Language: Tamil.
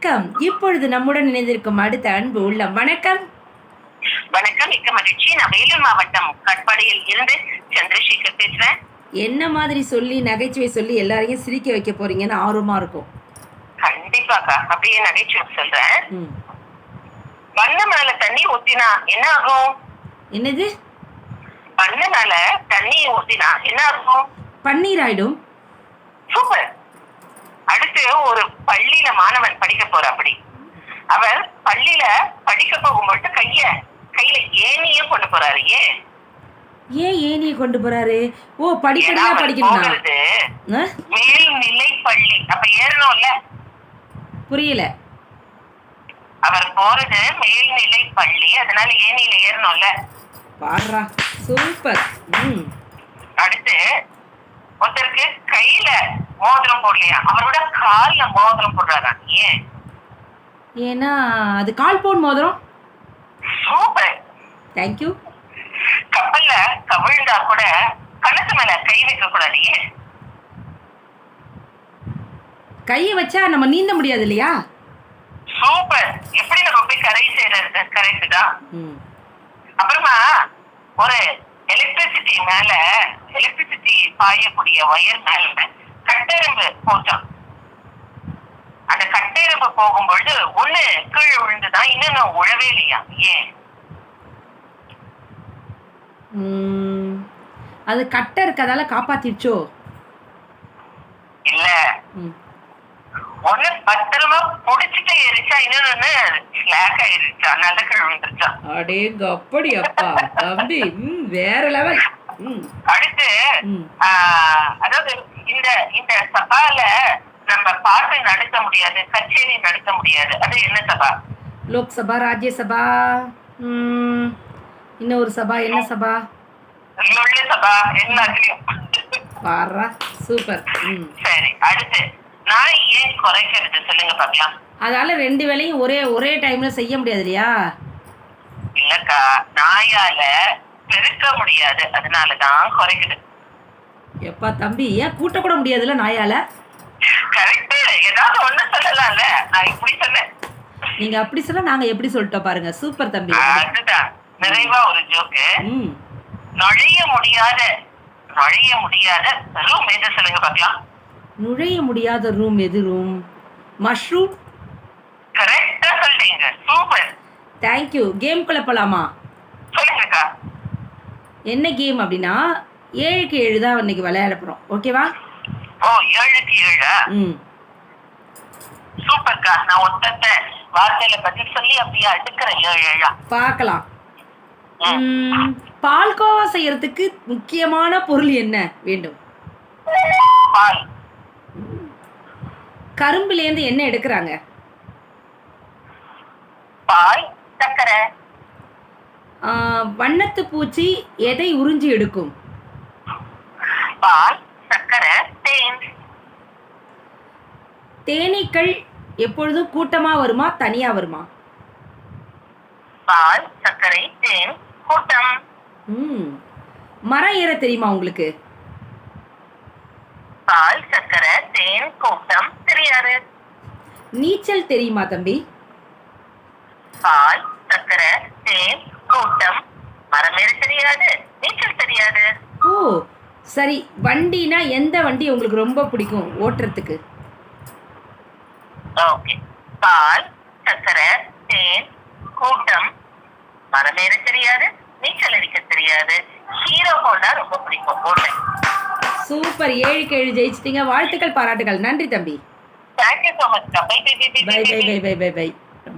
வணக்கம். இப்பொழுது நம்முடன் இணைந்திருக்கும் அடுத்த அன்பு உள்ளம். வணக்கம். வணக்கம், மிக்க மகிழ்ச்சி. நான் வேலூர் மாவட்டம் கட்பாடியில் இருந்து சந்திரசேகர் பேசுறேன். என்ன மாதிரி சொல்லி நகைச்சுவை சொல்லி எல்லாரையும் சிரிக்க வைக்க போறீங்கன்னு ஆர்வமா இருக்கும். கண்டிப்பாக்கா, அப்படியே நகைச்சுவை சொல்றேன். ம். பண்ண மேல தண்ணி ஊத்தினா என்ன ஆகும்? என்னது? பண்ண மேல தண்ணி ஊத்தினா என்ன ஆகும்? பன்னீர் ஆயிடும். சூப்பர். அடுத்து ஒரு பள்ளியில மாணவன் படிக்க போற. அப்படி அவர் பள்ளியில படிக்க போகும்போது கையில ஏணியும் கொண்டு போறாரு. ஏன் ஏனியை கொண்டு போறாரு? ஓ, படிப்படியா படிக்கணும். மேல்நிலை பள்ளி, அப்ப ஏறணும்ல. புரியல. அவர் போறது மேல்நிலை பள்ளி, அதனால ஏணியில ஏறணும்ல. பாடுறா, சூப்பர். அடுத்து ஒருத்தருக்கு கையில மோதிரம் போடலையா, அவரோட கால்ல மோதிரம் போடுறாராம். ஏன்? ஏன்னா அது கால் பவுன் மோதிரம். சூப்பர். தேங்க்யூ. கப்பல்ல கவிழ்ந்தா கூட கணக்கு மேல கை வைக்க கூடாது. ஏன்? கையை வச்சா நம்ம நீந்த முடியாது இல்லையா? சூப்பர். எப்படி நம்ம போய் கரை சேர்றது? கரெக்ட் தான். அப்புறமா ஒரு எலக்ட்ரிசிட்டி பாயக்கூடிய வயர் மேல கட்டெரும்பு போச்சான். அந்த கட்டெரும்பு போகும்பொழுது ஒண்ணு கீழே விழுந்துதான், இன்னொன்னு உழவே இல்லையா. ஏன்? அது கட்டை இருக்கதால காப்பாத்திடுச்சோ? இல்ல, ஒண்ணு பத்திரமா புடிச்சிட்டு எரிச்சா, இன்னொன்னு ஸ்லாக் ஆயிருச்சா, நல்ல கீழ் விழுந்துருச்சா. அடேங்க, அப்படி அப்பா தம்பி, வேற லெவல். அடுத்து அதாவது இந்த சபால நம்ம பாட்டு நடத்த முடியாது, கச்சேரி நடத்த முடியாது. அது என்ன சபா? லோக்சபா, ராஜ்யசபா, இன்னொரு சபா. என்ன சபா? சபா. எல்லாத்துலயும் பாரா, சூப்பர். சரி, அடுத்து நாய் ஏன் குறைக்கிறது சொல்லுங்க பாக்கலாம். அதால ரெண்டு வேலையும் ஒரே டைம்ல செய்ய முடியாது இல்லையா? இல்லக்கா, நாயால பெருக்க முடியாது, அதனாலதான் குறைக்குது. எப்பா தம்பி, ஏன் கூட்ட கூட முடியாதுல்ல நாயால? கரெக்ட். ஏதாவது ஒண்ணு சொல்லலாம்ல. நான் இப்படி சொன்னேன், நீங்க அப்படி சொல்ல நாங்க எப்படி சொல்லிட்டோம் பாருங்க. சூப்பர் தம்பி. அதுதான் நிறைவா ஒரு ஜோக்கு. நுழைய முடியாத ரூம் எது சொல்லுங்க பாக்கலாம். நுழைய முடியாத ரூம் எது? Room mushroom. கரெக்டா சொல்றீங்க, சூப்பர். தேங்க்யூ. கேம் குள்ள போலாமா? சொல்லுங்கக்கா. என்ன கேம் அப்படின்னா 7க்கு 7 தான் இன்னைக்கு விளையாட போறோம். ஓகேவா? ஓ, 7க்கு 7. சூப்பர்க்கா. நான் ஒத்த வார்த்தையில பதில் சொல்லி அப்படியே அடுக்கிறேன். 7 பார்க்கலாம். பால்கோவா செய்யறதுக்கு முக்கியமான பொருள் என்ன வேண்டும்? பால். கரும்புலேருந்து என்ன எடுக்கிறாங்க? பால், சக்கரை. வண்ணத்து பூச்சி எதை உறிஞ்சி எடுக்கும்? பால், சக்கரை, தேன். தேனீக்கள் எப்பொழுதும் கூட்டமா வருமா, தனியா வருமா? பால், சக்கரை, தேன், கூட்டம். மரம் ஏற தெரியுமா உங்களுக்கு? பால், சக்கரை, தேன், கூட்டம். தெரியாது. நீச்சல் தெரியுமா தம்பி? பால், சக்கரை, தேன், கூட்டம். மரம் ஏற தெரியாது, நீச்சல் தெரியாது. ஓ சரி. வண்டினா எந்த வண்டி உங்களுக்கு ரொம்ப பிடிக்கும் ஓட்டுறதுக்கு? ஓகே. பால், சக்கரை, தேன், கூட்டம். மரம் ஏற தெரியாது, நீச்சல் அடிக்க தெரியாது. ஹீரோ ஹோண்டா ரொம்ப பிடிக்கும் ஓட்ட. சூப்பர். 7க்கு 7 ஜெயிச்சிட்டீங்க. வாழ்த்துக்கள், பாராட்டுகள். நன்றி தம்பி. Thank you so much. Bye bye bye bye bye by.